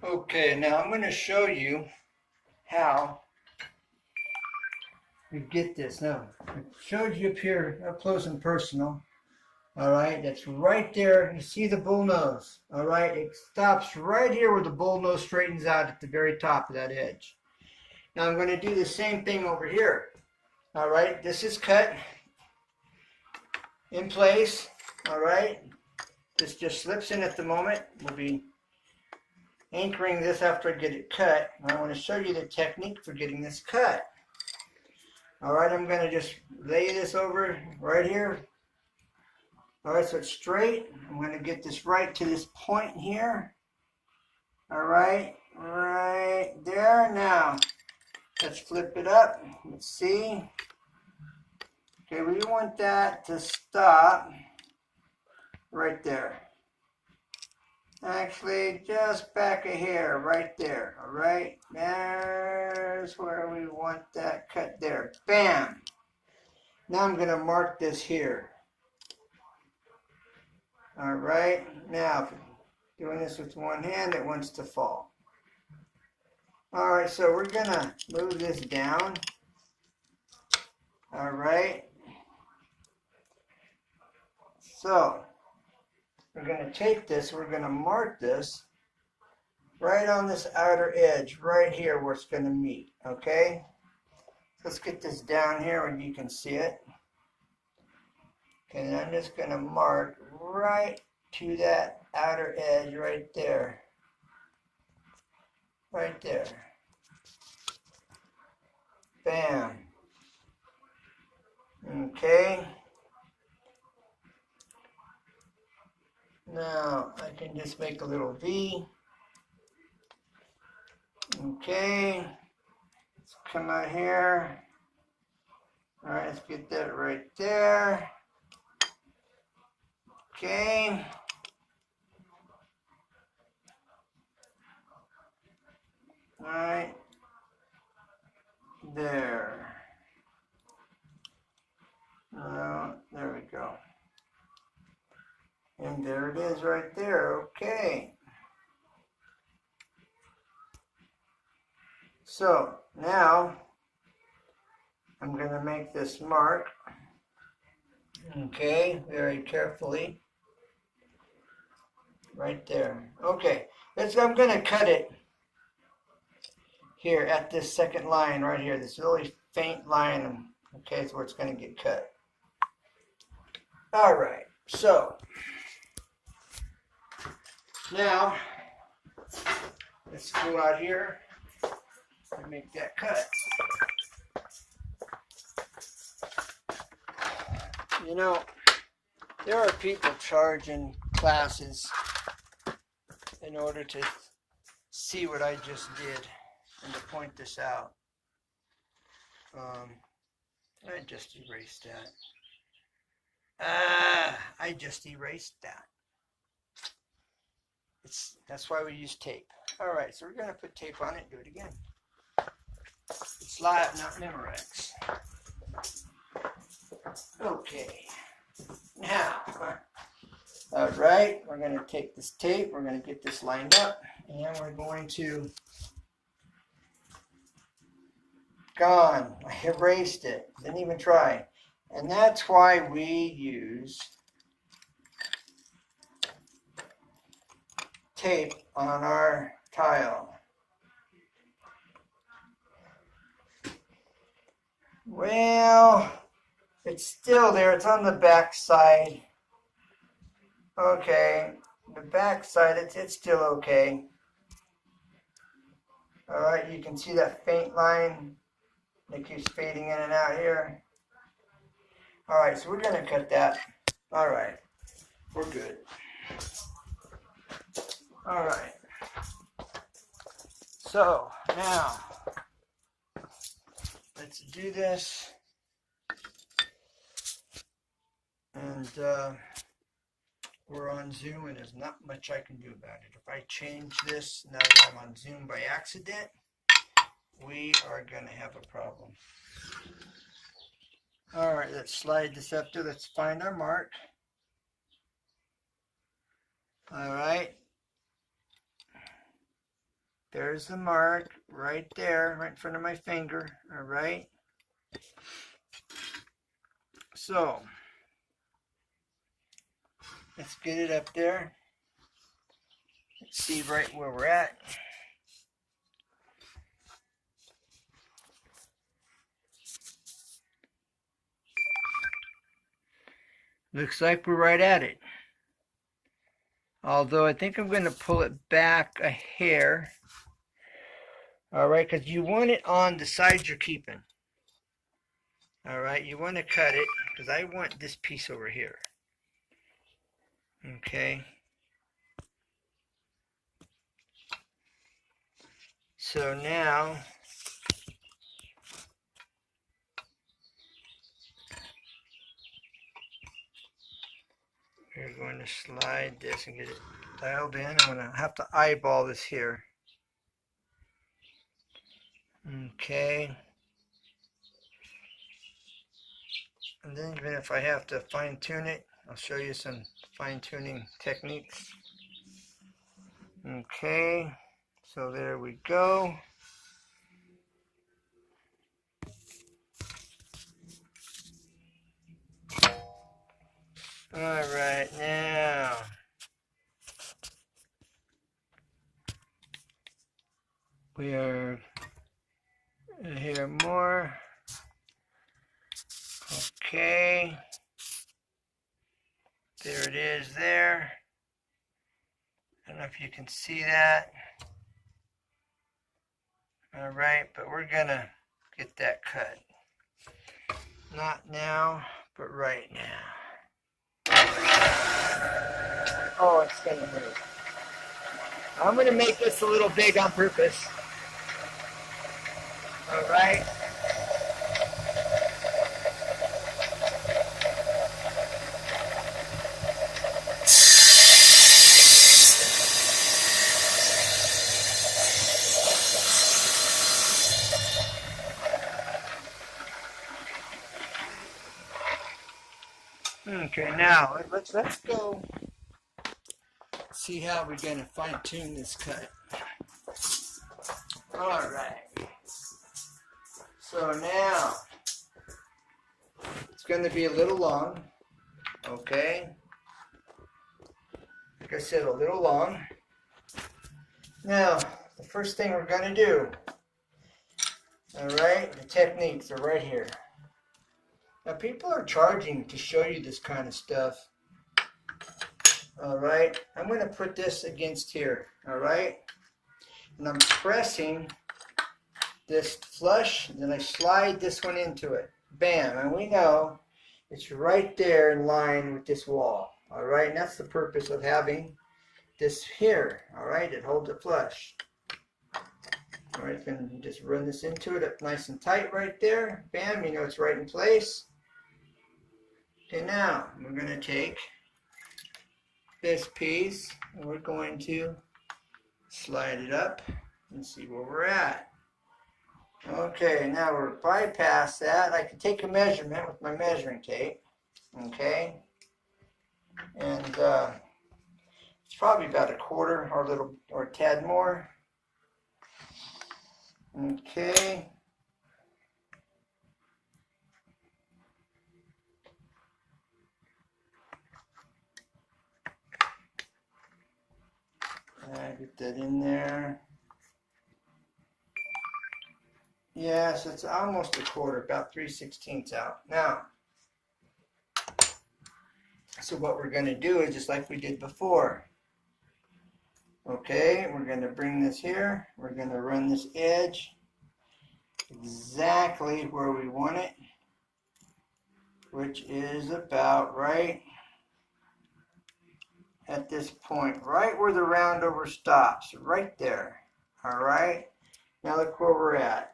Okay, now I'm going to show you how you get this. Now, I showed you up here, up close and personal. All right, that's right there. You see the bull nose. All right, it stops right here where the bull nose straightens out at the very top of that edge. Now I'm going to do the same thing over here. All right, this is cut in place. All right, this just slips in at the moment. We'll be anchoring this after I get it cut. I want to show you the technique for getting this cut. All right, I'm going to just lay this over right here. All right, so it's straight. I'm going to get this right to this point here. All right, right there. Now, let's flip it up. Let's see. Okay, we want that to stop right there. Actually, just back a hair right there. All right, there's where we want that cut there. Bam. Now I'm going to mark this here. All right, now doing this with one hand, it wants to fall. All right, so we're going to move this down. All right. So we're going to take this, we're going to mark this right on this outer edge, right here where it's going to meet, okay? Let's get this down here where you can see it. Okay, and I'm just going to mark right to that outer edge right there. Right there. Bam. Okay. Now I can just make a little V. Okay. Let's come out here. All right, let's get that right there. Okay. All right. There. There we go. And there it is right there. Okay. So now I'm going to make this mark. Okay, very carefully. Right there. Okay, I'm going to cut it here at this second line right here. This really faint line. Okay, it's where it's going to get cut. All right, so now let's go out here and make that cut. You know, there are people charging classes in order to see what I just did and to point this out. I just erased that. I just erased that. That's why we use tape. All right, so we're going to put tape on it and do it again. It's live, not Memorex. Okay. Now, all right, we're going to take this tape, we're going to get this lined up, and we're going to, gone, I erased it, didn't even try. And that's why we use tape on our tile. Well, it's still there, it's on the back side. Okay, the back side, it's still okay. All right, you can see that faint line that keeps fading in and out here. All right, so we're going to cut that. All right, we're good. All right. So now, let's do this. And we're on Zoom, and there's not much I can do about it. If I change this now that I'm on Zoom by accident, we are going to have a problem. All right, let's slide this up there. Let's find our mark. All right. There's the mark right there, right in front of my finger. All right. So let's get it up there. Let's see right where we're at. Looks like we're right at it. Although I think I'm going to pull it back a hair. All right, because you want it on the side you're keeping. All right, you want to cut it because I want this piece over here. Okay. So now we're going to slide this and get it dialed in. I'm going to have to eyeball this here. Okay. And then even if I have to fine tune it, I'll show you some fine tuning techniques. Okay. So there we go. All right, now we are here more. Okay, there it is there. I don't know if you can see that. All right, but we're gonna get that cut. Not now, but right now. Oh, it's gonna move. I'm gonna make this a little big on purpose. All right. Okay, now let's go see how we're gonna fine tune this cut. All right. So now it's going to be a little long. Okay. Like I said, a little long. Now the first thing we're going to do. All right, the techniques are right here. Now people are charging to show you this kind of stuff. All right, I'm going to put this against here. All right, and I'm pressing this flush, and then I slide this one into it. Bam, and we know it's right there in line with this wall. All right, and that's the purpose of having this here. All right, it holds it flush. All right, then just run this into it up nice and tight right there. Bam, you know it's right in place. Okay, now we're going to take this piece and we're going to slide it up and see where we're at. Okay, now we're bypass that. I can take a measurement with my measuring tape. Okay, and it's probably about a quarter or a little or a tad more. Okay. Get that in there. Yes, it's almost a quarter, about 3/16 out. Now, so what we're going to do is just like we did before. Okay, we're going to bring this here. We're going to run this edge exactly where we want it, which is about right at this point, right where the round over stops, right there. All right, now look where we're at.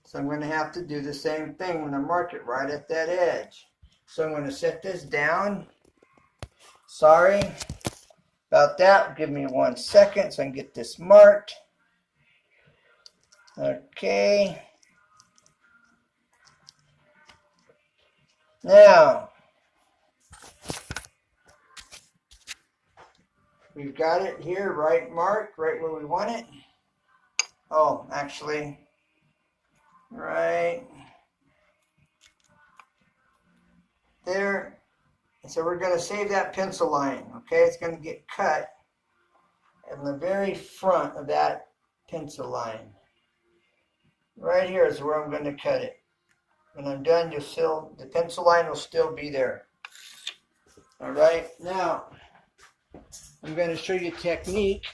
So I'm going to have to do the same thing when I mark it right at that edge. So I'm going to set this down. Sorry about that. Give me 1 second so I can get this marked. Okay. Now, We've got it here, right marked, right where we want it. Oh, actually, right there. And so we're going to save that pencil line, okay? It's going to get cut in the very front of that pencil line. Right here is where I'm going to cut it. When I'm done, the pencil line will still be there. All right, now I'm going to show you a technique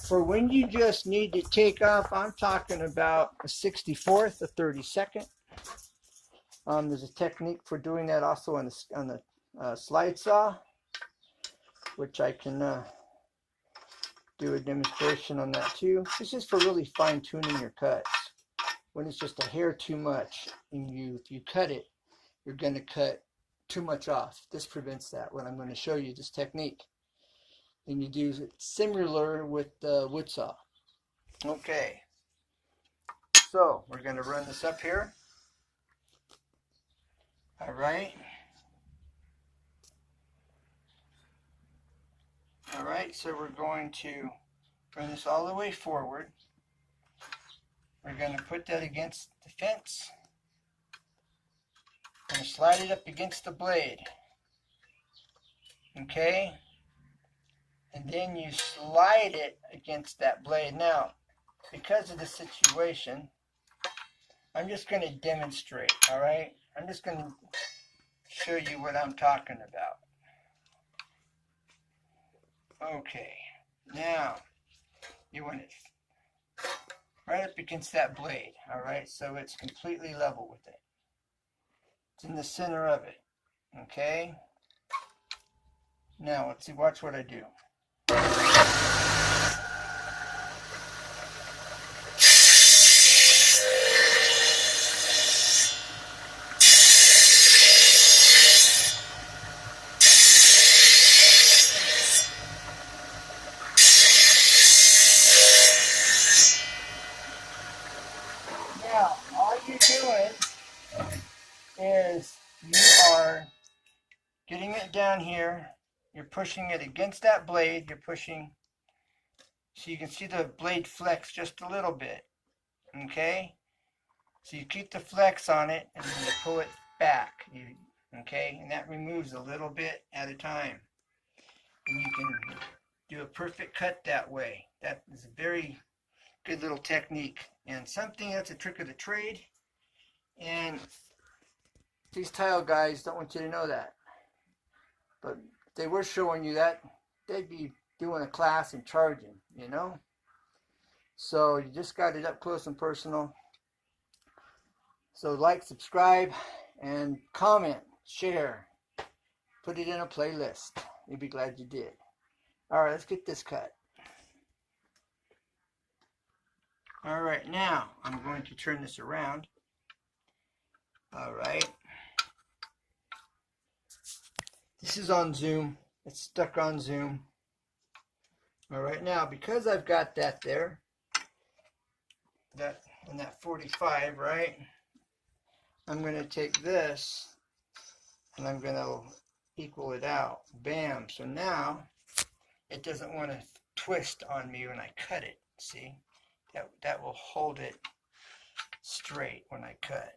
for when you just need to take off. I'm talking about a 64th, a 32nd. There's a technique for doing that also on the slide saw, which I can do a demonstration on that too. This is for really fine tuning your cuts. When it's just a hair too much and you cut it, you're going to cut too much off. This prevents that when I'm going to show you this technique. And you do it similar with the wood saw. Okay, so we're going to run this up here. All right. All right, so we're going to run this all the way forward. We're going to put that against the fence. We're going to slide it up against the blade. Okay? And then you slide it against that blade. Now, because of the situation, I'm just going to demonstrate, all right? I'm just going to show you what I'm talking about. Okay, now you want it right up against that blade, all right? So it's completely level with it. It's in the center of it, okay? Now, let's see, watch what I do. Now, all you're doing is you are getting it down here. You're pushing it against that blade. You're pushing, so you can see the blade flex just a little bit. Okay? So you keep the flex on it and then you pull it back. Okay? And that removes a little bit at a time. And you can do a perfect cut that way. That is a very good little technique. And something that's a trick of the trade. And these tile guys don't want you to know that. But if they were showing you that, they'd be doing a class and charging, you know? So you just got it up close and personal. So like, subscribe, and comment, share. Put it in a playlist. You'll be glad you did. All right, let's get this cut. All right, now I'm going to turn this around. All right. This is on zoom. It's stuck on zoom. All right, now because I've got that there, that 45, right? I'm going to take this and I'm going to equal it out. Bam. So now it doesn't want to twist on me when I cut it. See? That will hold it straight when I cut.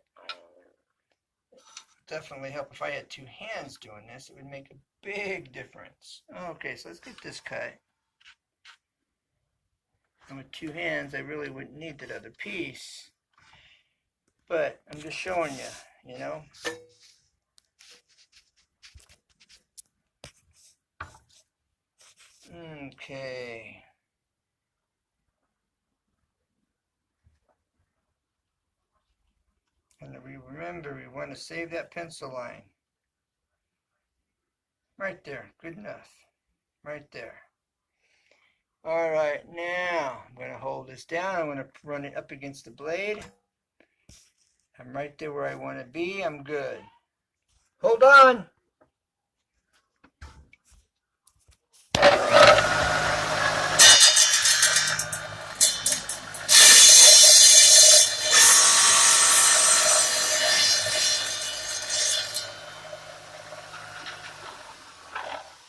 Definitely help if I had two hands doing this. It would make a big difference. Okay, so let's get this cut. And with two hands, I really wouldn't need that other piece. But I'm just showing you, you know. Okay. And remember, we want to save that pencil line. Right there, good enough. Right there. All right, now I'm going to hold this down. I'm going to run it up against the blade. I'm right there where I want to be. I'm good. Hold on.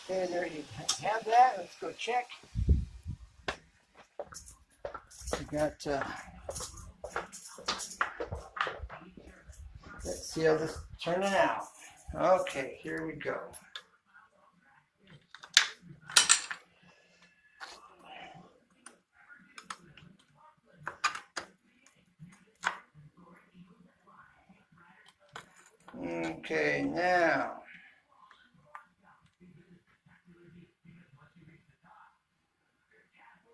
Okay, there you have that. let's go check. We got, let's see how this is turning out. Okay, here we go. Okay, now.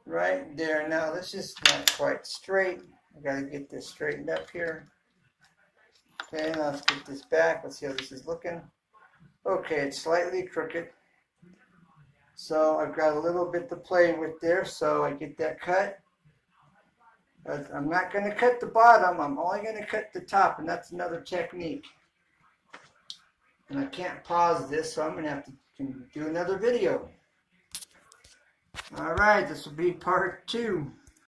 Right there. Now this is not quite straight. I gotta get this straightened up here. Okay, now let's get this back. Let's see how this is looking. Okay, it's slightly crooked. So I've got a little bit to play with there, so I get that cut. But I'm not going to cut the bottom, I'm only going to cut the top, and that's another technique. And I can't pause this, so I'm going to have to do another video. Alright, this will be part 2.